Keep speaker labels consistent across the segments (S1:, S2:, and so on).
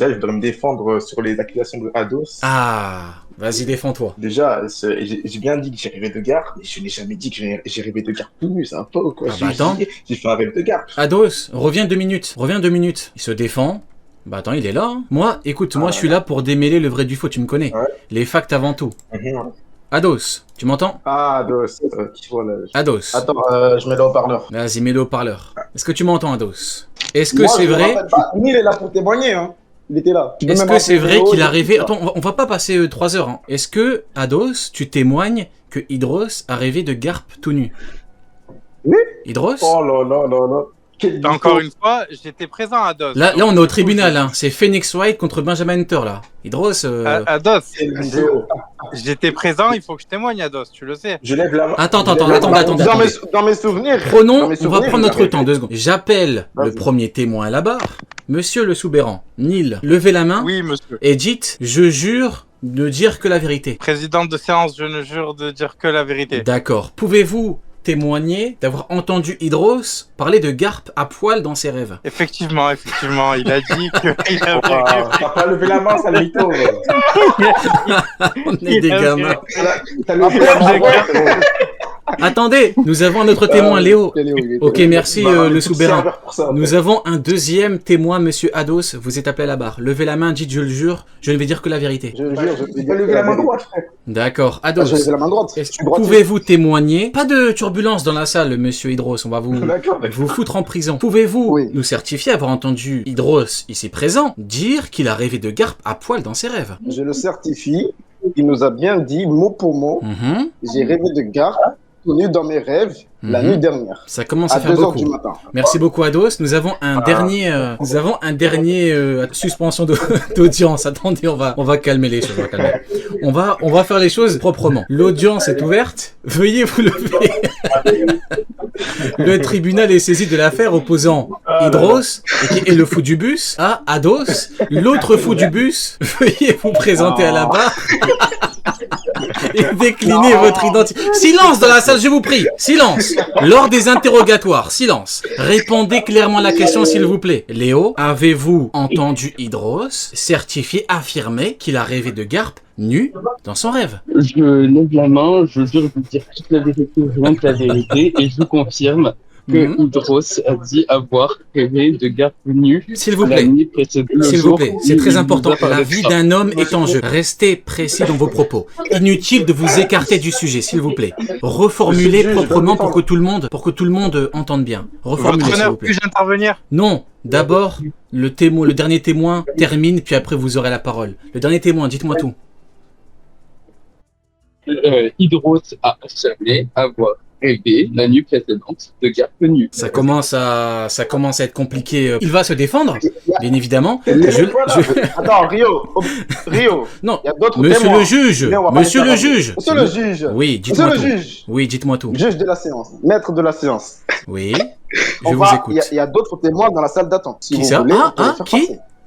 S1: Déjà, je voudrais me défendre sur les accusations de Ados.
S2: Ah, vas-y, défends-toi.
S1: Déjà, j'ai bien dit que j'ai rêvé de garde, mais je n'ai jamais dit que j'ai rêvé de garde tout nu, ça va pas ou quoi?
S2: Ah bah attends.
S1: J'ai fait un rêve de garde.
S2: Ados, reviens 2 minutes. Reviens 2 minutes. Il se défend. Bah attends, il est là. Hein. Moi, écoute, moi je suis là pour démêler le vrai du faux, tu me connais.
S1: Ouais.
S2: Les facts avant tout. Ados, tu m'entends?
S1: Ah, Ados, voilà.
S2: Ados.
S1: Attends, je mets le haut-parleur.
S2: Vas-y, mets le haut-parleur. Est-ce que tu m'entends, Ados? Est-ce que
S1: Moi,
S2: c'est
S1: je me
S2: vrai?
S1: rappelle pas. Nil est là pour témoigner, hein. Il était là.
S2: Est-ce que c'est vrai qu'il a rêvé... Attends, on va pas passer 3 heures. Hein. Est-ce que, Ados, tu témoignes que Hydros a rêvé de Garp tout nu?
S1: Oui.
S2: Hydros?
S1: Oh là là là là.
S3: Encore une fois, j'étais présent à Ados.
S2: Là, on est au tribunal, hein. C'est Phoenix White contre Benjamin Hunter, là. Hydros...
S3: Ados, j'étais présent, il faut que je témoigne, Ados, tu le sais.
S1: Je lève la main.
S2: Attends.
S1: Dans mes souvenirs.
S2: On va prendre notre temps, 2 secondes. J'appelle le premier témoin à la barre. Monsieur le Soubéran, Nil, levez la main.
S3: Oui, monsieur.
S2: Et dites, je jure de dire que la vérité.
S3: Président de séance, je ne jure de dire que la vérité.
S2: D'accord. Pouvez-vous témoigner d'avoir entendu Hydros parler de Garp à poil dans ses rêves?
S3: Effectivement, il a dit que...
S1: T'as pas levé la main, ça mytho.
S2: On est des gamins.
S1: T'as levé la main.
S2: Attendez, nous avons un autre témoin, Léo. Ok, merci le Soubéran. Nous avons un deuxième témoin, monsieur Ados. Vous êtes appelé à la barre. Levez la main, dites je le jure, je ne vais dire que la vérité.
S1: Je jure, je vais lever la main droite, frère.
S2: D'accord, Ados.
S1: Je vais lever la main droite.
S2: Pouvez-vous témoigner? Pas de turbulence dans la salle, monsieur Hydros. On va vous foutre en prison. Pouvez-vous nous certifier avoir entendu Hydros, ici présent, dire qu'il a rêvé de Garp à poil dans ses rêves?
S1: Je le certifie. Il nous a bien dit, mot pour mot, j'ai rêvé de Garp connu dans mes rêves la nuit dernière.
S2: Ça commence à faire beaucoup.
S1: Du matin.
S2: Merci beaucoup, Ados. Nous avons un dernier, suspension d'audience. Attendez, on va calmer les choses. On va faire les choses proprement. L'audience est ouverte. Veuillez vous lever. Le tribunal est saisi de l'affaire opposant Hydros et le fou du bus à Ados. L'autre fou du bus, veuillez vous présenter à la barre. Et décliner votre identité. Silence dans la salle, je vous prie. Silence. Lors des interrogatoires, silence. Répondez clairement à la question, s'il vous plaît. Léo, avez-vous entendu Hydros certifier, affirmer qu'il a rêvé de Garp nu dans son rêve?
S4: Je lève la main, je jure de dire toute la vérité, rien que la vérité, et je confirme que Hydros a dit avoir rêvé de Garp nu.
S2: S'il vous plaît, c'est très important. La vie d'un homme est en jeu. Restez précis dans vos propos. Inutile de vous écarter du sujet, s'il vous plaît. Reformulez proprement pour que tout le monde entende bien. Reformulez, s'il vous plaît.
S3: Puis-je intervenir?
S2: Non. D'abord, le dernier témoin termine, puis après vous aurez la parole. Le dernier témoin, dites-moi tout.
S4: Hydros a affirmé avoir rêvé la nuit précédente de Garp nu.
S2: Ça commence à être compliqué. Il va se défendre, bien évidemment.
S1: Attends, Rio.
S2: Non,
S1: il y a d'autres
S2: monsieur
S1: témoins.
S2: Monsieur le juge. Oui, dites-moi tout. Oui, dites-moi tout.
S1: Juge de la séance, maître de la séance.
S2: Oui, je vous écoute.
S1: Il y a d'autres témoins dans la salle d'attente.
S2: Qui ça?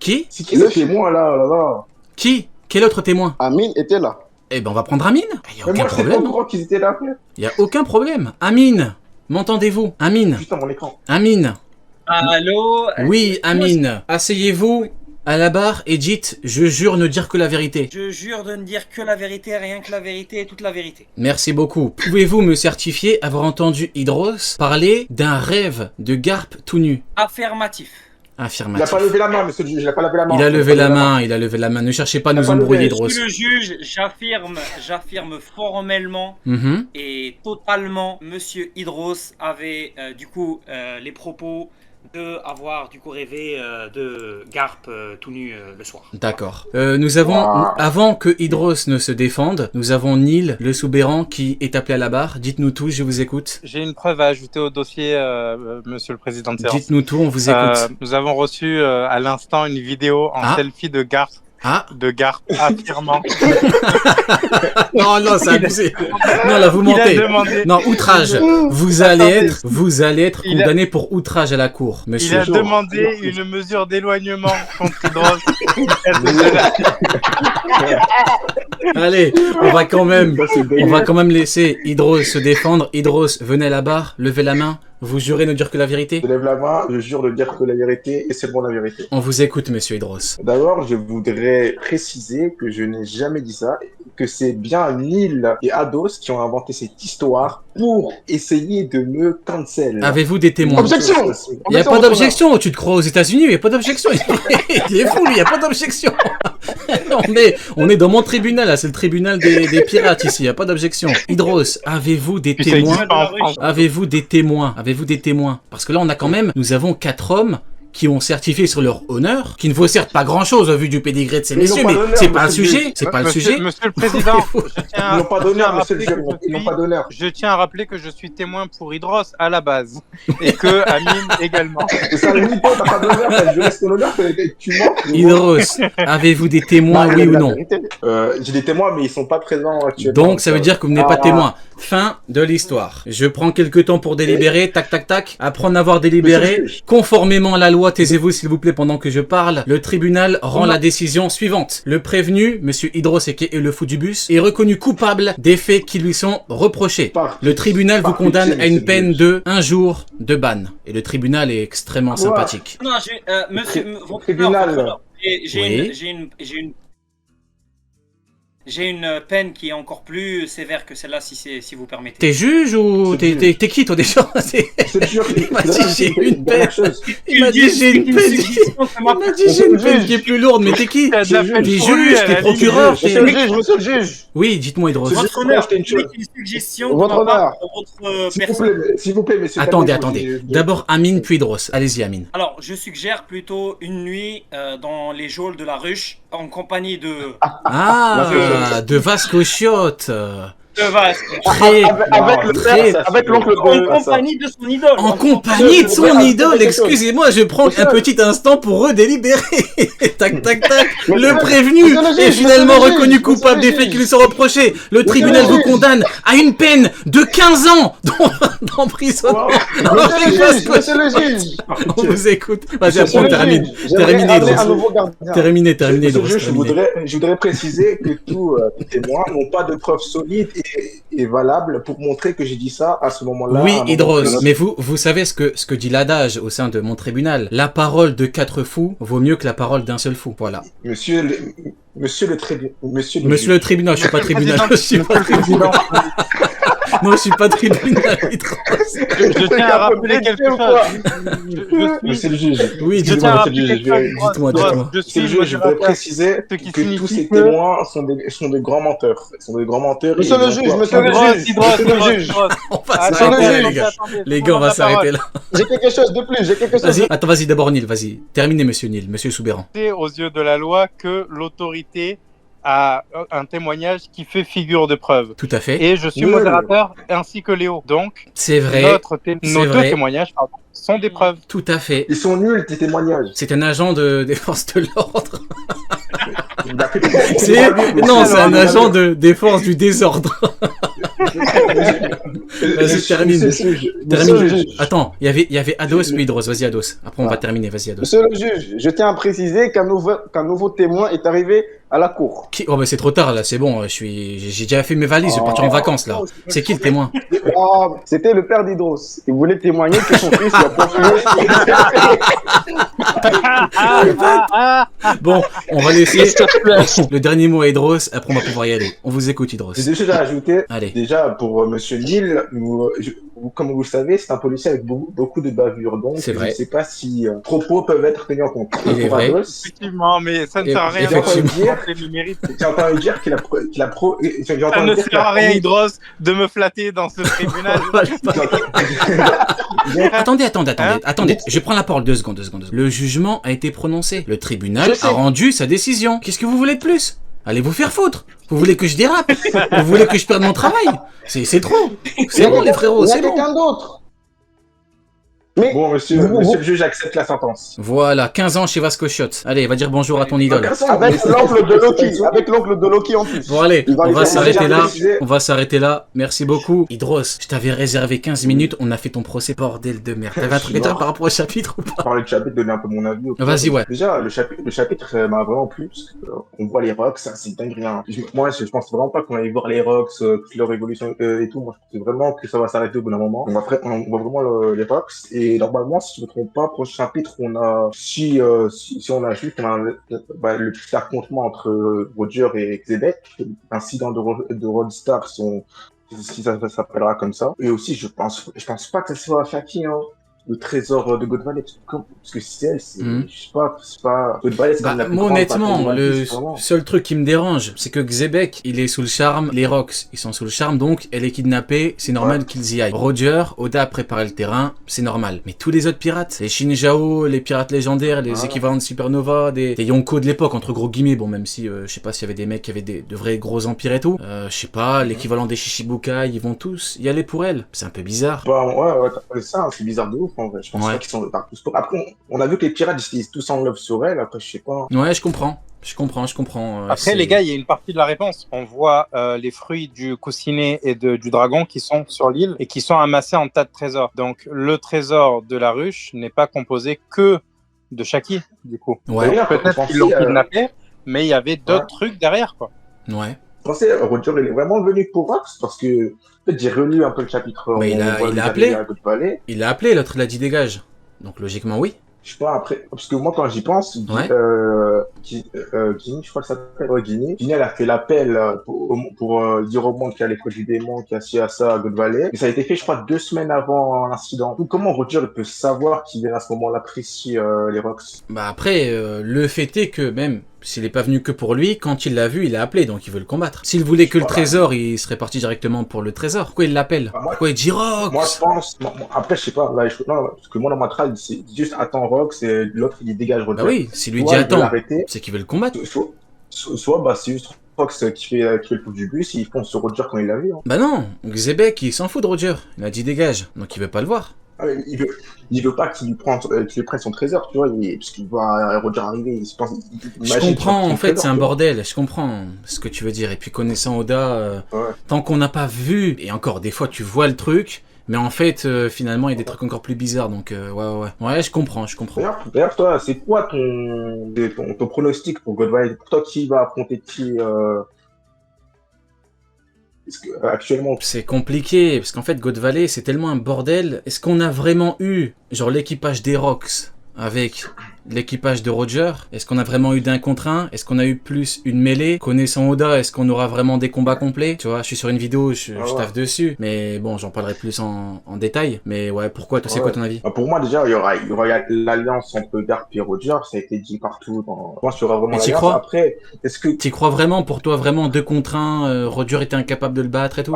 S2: Qui?
S1: C'est qui le témoin là?
S2: Qui? Quel autre témoin?
S1: Amine était là.
S2: Eh ben, on va prendre Amine. Il n'y a aucun problème. Il n'y a aucun problème. Amine, m'entendez-vous? Amine.
S1: Juste à mon écran.
S2: Amine.
S5: Allô?
S2: Oui, Amine. Asseyez-vous à la barre et dites « Je jure ne dire que la vérité ».
S5: Je jure de ne dire que la vérité, rien que la vérité et toute la vérité.
S2: Merci beaucoup. Pouvez-vous me certifier avoir entendu Hydros parler d'un rêve de Garp tout nu?
S5: Affirmatif.
S2: Affirmatif.
S1: Il n'a pas levé la main, monsieur le juge. Il n'a pas levé la main.
S2: Il a levé la main. Ne cherchez pas à nous embrouiller, Hydros.
S5: Monsieur le juge, j'affirme formellement et totalement, monsieur Hydros avait du coup les propos de avoir du coup rêvé de Garp tout nu le soir.
S2: D'accord. Nous avons, avant que Hydros ne se défende, nous avons Nil, le Soubéran, qui est appelé à la barre. Dites-nous tout, je vous écoute.
S3: J'ai une preuve à ajouter au dossier, monsieur le président de séance.
S2: Dites-nous tout, on vous écoute.
S3: Nous avons reçu à l'instant une vidéo en selfie de Garp. De Garp affirmant.
S2: Non, c'est abusé. Non, là, vous mentez. Non, outrage. Vous allez être condamné pour outrage à la cour, monsieur.
S3: Il a demandé une mesure d'éloignement contre Hydros.
S2: Allez, on va quand même laisser Hydros se défendre. Hydros, venez à la barre, levez la main. Vous jurez ne dire que la vérité?
S6: Je lève la main, je jure de dire que la vérité, et c'est bon la vérité.
S2: On vous écoute, monsieur Hydros.
S6: D'abord, je voudrais préciser que je n'ai jamais dit ça, que c'est bien Neil et Ados qui ont inventé cette histoire pour essayer de me cancel.
S2: Avez-vous des témoins?
S1: Objection!
S2: Il n'y a pas d'objection. Tu te crois aux États-Unis? Il n'y a pas d'objection. Il est fou, lui. Il n'y a pas d'objection. On est dans mon tribunal, là. C'est le tribunal des pirates ici. Il n'y a pas d'objection. Hydros, avez-vous des témoins? Avez-vous des témoins? Avez-vous des témoins? Parce que là, on a quand même, nous avons 4 hommes qui ont certifié sur leur honneur, qui ne vaut certes pas grand-chose au vu du pédigré de ces messieurs, mais c'est pas le sujet, c'est pas le sujet.
S3: Monsieur le Président,
S6: ils n'ont pas d'honneur, monsieur le juge, ils n'ont pas d'honneur.
S3: Je tiens à rappeler que je suis témoin pour Hydros à la base, et que Amine également.
S6: Ça ne dit pas, t'as pas d'honneur, t'as juré sur l'honneur, tu mens.
S2: Hydros, avez-vous des témoins, oui ou non?
S6: J'ai des témoins, mais ils sont pas présents actuellement.
S2: Donc ça veut dire que vous n'êtes pas témoin. Fin de l'histoire. Je prends quelques temps pour délibérer, tac tac tac. Après en avoir délibéré, conformément à la loi, taisez-vous s'il vous plaît pendant que je parle, le tribunal rend la décision suivante. Le prévenu, monsieur Hydros et le fou du bus, est reconnu coupable des faits qui lui sont reprochés. Le tribunal vous condamne à une peine de 1 jour de ban. Et le tribunal est extrêmement sympathique.
S5: Non, monsieur, j'ai une peine qui est encore plus sévère que celle-là, si vous permettez.
S2: T'es juge ou t'es qui toi déjà? Il m'a dit j'ai une peine. Il m'a dit j'ai une peine. Il m'a dit j'ai une peine qui est plus lourde. Mais t'es qui? T'es juge, t'es procureur.
S1: Monsieur le juge.
S2: Oui, dites-moi Hydros.
S5: Votre honneur, une suggestion.
S1: Votre honneur.
S6: S'il vous plaît, messieurs.
S2: Attendez. D'abord Amine, puis Hydros. Allez-y Amine.
S5: Alors, je suggère plutôt une nuit dans les geôles de la ruche en compagnie de...
S2: de Vasco Chiotte.
S5: Avec l'oncle en compagnie de son idole.
S2: En compagnie de son idole, excusez-moi, je prends un petit instant pour redélibérer. Tac, tac, tac. Le prévenu est finalement reconnu coupable des faits qui lui sont reprochés. Le tribunal vous condamne à une peine de 15 ans d'emprisonnement.
S1: Monsieur le juge.
S2: On vous écoute. Vas-y, après on termine. Terminez, Hydros.
S6: Je voudrais préciser que tous témoins n'ont pas de preuves solides et valable pour montrer que j'ai dit ça à ce moment-là.
S2: Oui, Hydros, mais vous savez ce que dit l'adage au sein de mon tribunal. La parole de 4 fous vaut mieux que la parole d'un seul fou. Voilà.
S6: Monsieur le
S2: tribunal, je suis pas tribunal. Non, je suis pas tribunal, Hydros.
S3: Je tiens à rappeler quelque chose.
S6: Monsieur le juge.
S2: Oui,
S6: dites-moi.
S2: Dites-moi.
S6: Je voudrais préciser que tous ces témoins sont des grands menteurs.
S1: Monsieur le juge.
S2: On va s'arrêter là, les gars. Les gars, on va s'arrêter là.
S1: J'ai quelque chose de plus.
S2: Vas-y, attends, vas-y, d'abord Neil, vas-y. Terminez, monsieur Neil, monsieur Soubéran.
S3: C'est aux yeux de la loi que l'autorité a un témoignage qui fait figure de preuve.
S2: Tout à fait.
S3: Et je suis modérateur ainsi que Léo. Donc,
S2: c'est vrai.
S3: Nos deux témoignages sont des preuves.
S2: Tout à fait.
S6: Ils sont nuls, tes témoignages.
S2: C'est un agent des forces de l'ordre. C'est un agent des forces du désordre. Vas-y, termine. Attends, il y avait Ados puis Hydros. Vas-y, Ados. Après, on va terminer. Vas-y, Ados.
S1: Monsieur le juge, je tiens à préciser qu'un nouveau témoin est arrivé à la cour.
S2: Oh, mais c'est trop tard, là. C'est bon. J'ai déjà fait mes valises. Je vais partir en vacances, là. C'est qui le témoin?
S1: C'était le père d'Hydros. Il voulait témoigner que son fils a profilé.
S2: Bon, on va laisser le dernier mot à Hydros. Après, on va pouvoir y aller. On vous écoute, Hydros.
S6: J'ai des choses à ajouter.
S2: Allez.
S6: Déjà, pour monsieur Neil, comme vous le savez, c'est un policier avec beaucoup de bavures. Donc, je ne sais pas si propos peuvent être tenus en compte.
S2: Il est vrai.
S3: Effectivement, mais ça ne sert à rien.
S6: J'ai entendu dire qu'il a
S3: ça ne sert à rien, Hydros, de me flatter dans ce tribunal.
S2: Attendez. Je prends la parole 2 secondes. Le jugement a été prononcé. Le tribunal a rendu sa décision. Qu'est-ce que vous voulez de plus? Allez vous faire foutre. Vous voulez que je dérape? Vous voulez que je perde mon travail? C'est trop. C'est bon les frérots, c'est bon.
S1: Quelqu'un d'autre.
S6: Mais bon, monsieur le juge accepte la sentence.
S2: Voilà, 15 ans chez Vasco Shot. Allez, va dire bonjour à ton idole.
S1: Avec l'oncle de Loki. Avec l'oncle de Loki en plus.
S2: Bon, allez, on va s'arrêter là. Merci beaucoup. Idros, je t'avais réservé 15 minutes. On a fait ton procès, bordel de merde. T'avais un truc à dire par rapport au chapitre ou pas?
S6: Parler du chapitre, donner un peu mon avis.
S2: Vas-y, ouais.
S6: Déjà, le chapitre m'a vraiment plu. Parce qu'on voit les Rocks, c'est dingue rien. Moi, je pense vraiment pas qu'on allait voir les Rocks, toute leur évolution et tout. Moi, je pense vraiment que ça va s'arrêter au bout d'un moment. On voit vraiment les Rocks. Et normalement, si je ne me trompe pas, prochain chapitre, on a, si on a juste le petit affrontement entre Roger et Xebec, l'incident de Roadstar, si ça s'appellera comme ça. Et aussi, je pense pas que ça soit Shaki, hein. Le trésor de God Valley, parce que si elle, je sais pas, God Valley, c'est
S2: moi, honnêtement, le seul truc qui me dérange, c'est que Xebec, il est sous le charme, les Rocks, ils sont sous le charme, donc elle est kidnappée, c'est normal qu'ils y aillent. Roger, Oda a préparé le terrain, c'est normal. Mais tous les autres pirates, les Shinjao, les pirates légendaires, les équivalents de Supernova, des Yonko de l'époque, entre gros guillemets, bon, même si, je sais pas s'il y avait des mecs qui avaient de vrais gros empires et tout, je sais pas, l'équivalent des Shishibukai, ils vont tous y aller pour elle. C'est un peu bizarre.
S6: Ouais, c'est ça, c'est bizarre de ouf. En vrai. Je pense pas qu'ils sont partout. Après, on a vu que les pirates ils sont tous en love sur elle. Après, je sais pas.
S2: Ouais, je comprends.
S3: Après, les gars, il y a une partie de la réponse. On voit les fruits du coussinet et du dragon qui sont sur l'île et qui sont amassés en tas de trésors. Donc, le trésor de la ruche n'est pas composé que de Shaki, du coup.
S2: Ouais.
S3: Peut-être qu'ils l'ont kidnappé, mais il y avait d'autres trucs derrière, quoi.
S2: Ouais.
S6: Pensez, Roger, il est vraiment venu pour Rox parce que peut-être j'ai relu un peu le chapitre.
S2: Mais il a appelé. Il a appelé, l'autre il a dit dégage. Donc logiquement oui.
S6: Je sais pas après, parce que moi quand j'y pense, Ginny, je crois que ça s'appelle Ginny, elle a fait l'appel pour dire au monde qu'il y a les produits démons, qu'il y a ci à ça à God Valley. Et ça a été fait, je crois, 2 semaines avant l'incident. Donc comment Roger peut savoir qu'il vient à ce moment-là apprécier les Rocks?
S2: Bah après, le fait est que même s'il est pas venu que pour lui, quand il l'a vu, il a appelé, donc il veut le combattre. S'il voulait que le trésor, il serait parti directement pour le trésor. Pourquoi il l'appelle? Pourquoi il dit Rox?
S6: Moi je pense, après je sais pas, là, non, parce que moi dans ma trad, c'est juste attends Rox et l'autre il dégage Roger.
S2: Bah oui, s'il lui dit attends, c'est qu'il veut le combattre.
S6: Soit c'est juste Rox qui fait le coup du bus, il fonce sur Roger quand il l'a vu. Hein.
S2: Bah non, Xebec il s'en fout de Roger, il a dit dégage, donc il veut pas le voir.
S6: Il veut pas qu'il lui prenne son trésor, tu vois, parce qu'il voit Roger arriver,
S2: je comprends, en fait, c'est un bordel, je comprends ce que tu veux dire. Et puis connaissant Oda, tant qu'on n'a pas vu, et encore, des fois tu vois le truc, mais en fait, finalement, il y a des trucs encore plus bizarres, donc ouais, je comprends.
S6: D'ailleurs, toi, c'est quoi ton pronostic pour God Valley? Pour toi, qui va affronter qui actuellement?
S2: C'est compliqué, parce qu'en fait, God Valley, c'est tellement un bordel. Est-ce qu'on a vraiment eu, genre, l'équipage des Rocks avec l'équipage de Roger? Est-ce qu'on a vraiment eu d'un contre un? Est-ce qu'on a eu plus une mêlée? Connaissant Oda, est-ce qu'on aura vraiment des combats complets? Tu vois, je suis sur une vidéo, je taffe dessus. Mais bon, j'en parlerai plus en détail. Mais ouais, pourquoi? Toi, c'est quoi ton avis?
S6: Pour moi, déjà, il y aura l'alliance entre Garp et Roger. Ça a été dit partout. Moi, je serai vraiment l'alliance. Après, est-ce que...
S2: T'y crois vraiment? Pour toi, vraiment 2 contre 1, Roger était incapable de le battre et tout?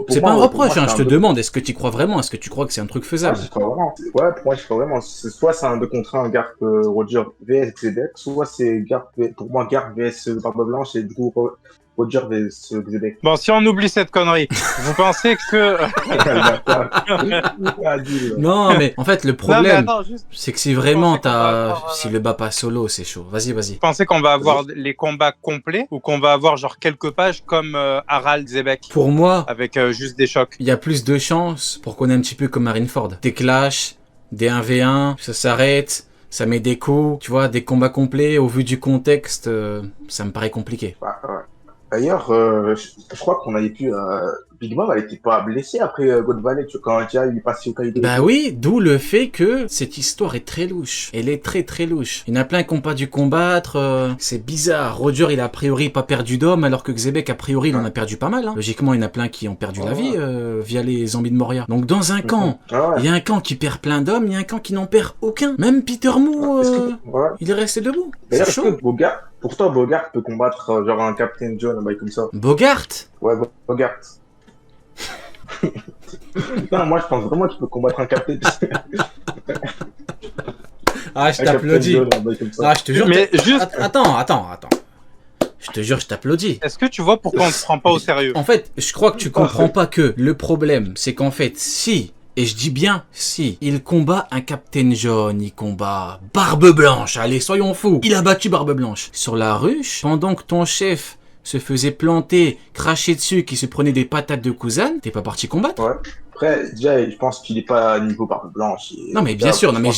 S2: C'est pas un reproche, je te demande. Est-ce que t'y crois vraiment? Est-ce que tu crois que c'est un truc faisable?
S6: Pour moi, je crois vraiment. Soit c'est un 2 contre 1, Garp Roger vs Xebec, soit c'est pour moi Garp vs Barbe Blanche et du coup Roger vs Xebec.
S3: Bon, si on oublie cette connerie, vous pensez que...
S2: Non, mais en fait, le problème, c'est que si vraiment si le bat pas solo, c'est chaud. Vas-y.
S3: Vous pensez qu'on va avoir les combats complets ou qu'on va avoir genre quelques pages comme Harald Xebec?
S2: Pour moi,
S3: avec juste des chocs.
S2: Il y a plus de chances pour qu'on ait un petit peu comme Marineford. Des clashs, des 1v1, ça s'arrête, ça met des coups, tu vois, des combats complets. Au vu du contexte, ça me paraît compliqué.
S6: D'ailleurs, je crois qu'on avait pu... Big Mom, elle était pas blessée après God Valley, quand il est passé au Kaido.
S2: Bah oui, d'où le fait que cette histoire est très louche. Elle est très très louche. Il y en a plein qui n'ont pas dû combattre, c'est bizarre. Roger, il a priori pas perdu d'homme, alors que Xebec, a priori, il en a perdu pas mal. Hein. Logiquement, il y en a plein qui ont perdu la vie via les zombies de Moria. Donc dans un camp, il y a un camp qui perd plein d'hommes, il y a un camp qui n'en perd aucun. Même Peter Moo, il est resté debout.
S6: D'ailleurs, est-ce que pour toi, Bogart peut combattre genre un Captain John, un bail comme ça?
S2: Bogart?
S6: Ouais, Bogart. Non, moi je pense vraiment qu'il peut combattre un Captain.
S2: Ah, je t'applaudis. Ah, je te jure.
S3: Mais juste...
S2: Attends. Je te jure, je t'applaudis.
S3: Est-ce que tu vois pourquoi on ne se prend pas au sérieux?
S2: En fait, je crois que tu comprends pas que le problème, c'est qu'en fait, si Et je dis bien, si, il combat un Captain Jaune, il combat Barbe Blanche, allez, soyons fous. Il a battu Barbe Blanche. Sur la ruche, pendant que ton chef se faisait planter, cracher dessus, qui se prenait des patates de Kuzan, t'es pas parti combattre?
S6: Ouais. Après, déjà, je pense qu'il est pas niveau Barbe Blanche.
S2: Non mais bien sûr, non mais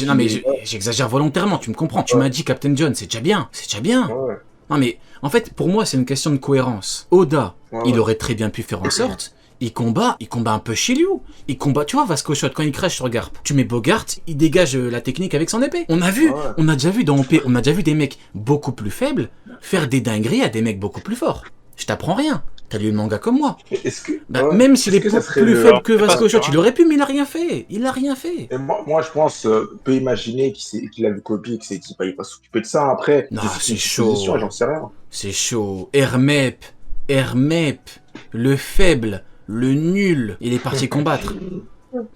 S2: j'exagère volontairement, tu me comprends. Tu m'as dit Captain Jaune, c'est déjà bien, c'est déjà bien.
S6: Ouais.
S2: Non mais, en fait, pour moi, c'est une question de cohérence. Oda, il aurait très bien pu faire en sorte... Il combat un peu Shiryu. Il combat, tu vois, Vasco Shot, quand il crache sur Garp. Tu mets Bogart, il dégage la technique avec son épée. On a vu, on a déjà vu dans OP, on a déjà vu des mecs beaucoup plus faibles faire des dingueries à des mecs beaucoup plus forts. Je t'apprends rien. T'as lu le manga comme moi. Même s'il est plus faible que Vasco Shot, il aurait pu, mais il a rien fait. Il a rien fait.
S6: Et moi, je pense, peut imaginer qu'il a vu copier, qu'il s'est dit, bah, il va s'occuper de ça après.
S2: Non, c'est chaud.
S6: J'en sais rien.
S2: C'est chaud. Hermep, le faible. Le nul, il est parti combattre.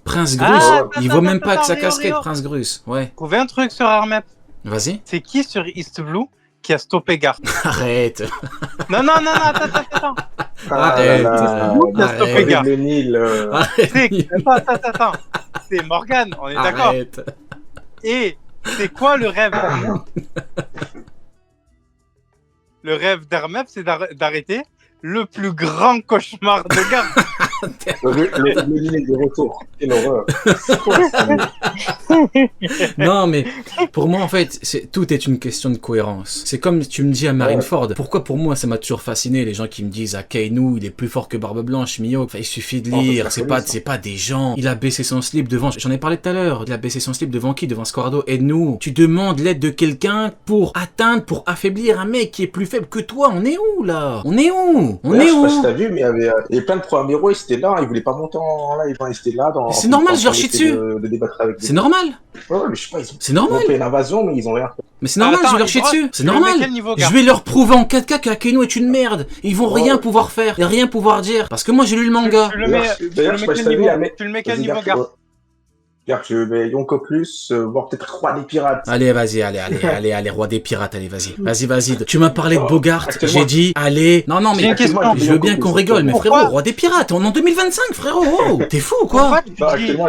S2: Prince Grus, il vaut même pas que sa casquette, Prince Grus. Ouais.
S3: Trouvez un truc sur Hermep.
S2: Vas-y.
S3: C'est qui sur East Blue qui a stoppé Garp?
S2: Arrête.
S3: Non, attends.
S2: Arrête.
S3: Qui a stoppé Garp?
S6: Le Nil.
S3: Attends. C'est Morgan, on est d'accord. Et c'est quoi le rêve? Le rêve d'Hermep, c'est d'arrêter le plus grand cauchemar de Garp.
S6: Le Nil est de retour. Quelle horreur.
S2: Non, mais pour moi, en fait, tout est une question de cohérence. C'est comme tu me dis à Marineford. Pourquoi pour moi, ça m'a toujours fasciné, les gens qui me disent, Kainu, il est plus fort que Barbe Blanche, Mio. Enfin, il suffit de lire. C'est pas des gens. Il a baissé son slip devant, j'en ai parlé tout à l'heure. Il a baissé son slip devant qui? Devant Squardo. Aide-nous. Tu demandes l'aide de quelqu'un pour affaiblir un mec qui est plus faible que toi. On est où, là? On est où?
S6: Je sais pas si t'as vu, mais il y avait plein de programmes héros, ils étaient là, ils voulaient pas monter en live, ils étaient là.
S2: C'est normal, je leur chie dessus. C'est normal.
S6: Ouais, mais je sais pas,
S2: c'est normal.
S6: Ils ont fait une invasion, mais ils ont rien fait.
S2: Mais c'est normal, je vais leur chier dessus. C'est normal. Je vais leur prouver en 4K qu'Akainu est une merde. Ils vont rien pouvoir faire et rien pouvoir dire. Parce que moi, j'ai lu le manga.
S3: Tu le mets quel niveau, Garp?
S6: Regarde, je mets Yonko Plus, voire peut-être Roi des Pirates.
S2: Allez, vas-y, allez, Roi des Pirates, allez, vas-y. Tu m'as parlé de Bogart, j'ai dit, allez. Non, mais je veux bien qu'on rigole, mais frérot, Roi des Pirates, on est en 2025, frérot, wow, t'es fou ou quoi?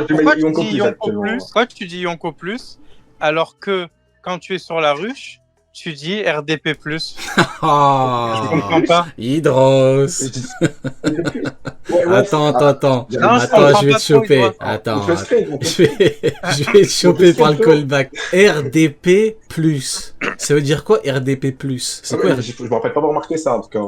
S3: Pourquoi tu dis Yonko Plus, alors que quand tu es sur la ruche, tu dis RDP+. Je comprends pas.
S2: Hydros. Attends, je vais te choper. Attends. Je vais te choper par le callback. RDP+. Ça veut dire quoi, RDP+? C'est quoi?
S6: Je me rappelle pas avoir remarqué ça, en tout cas.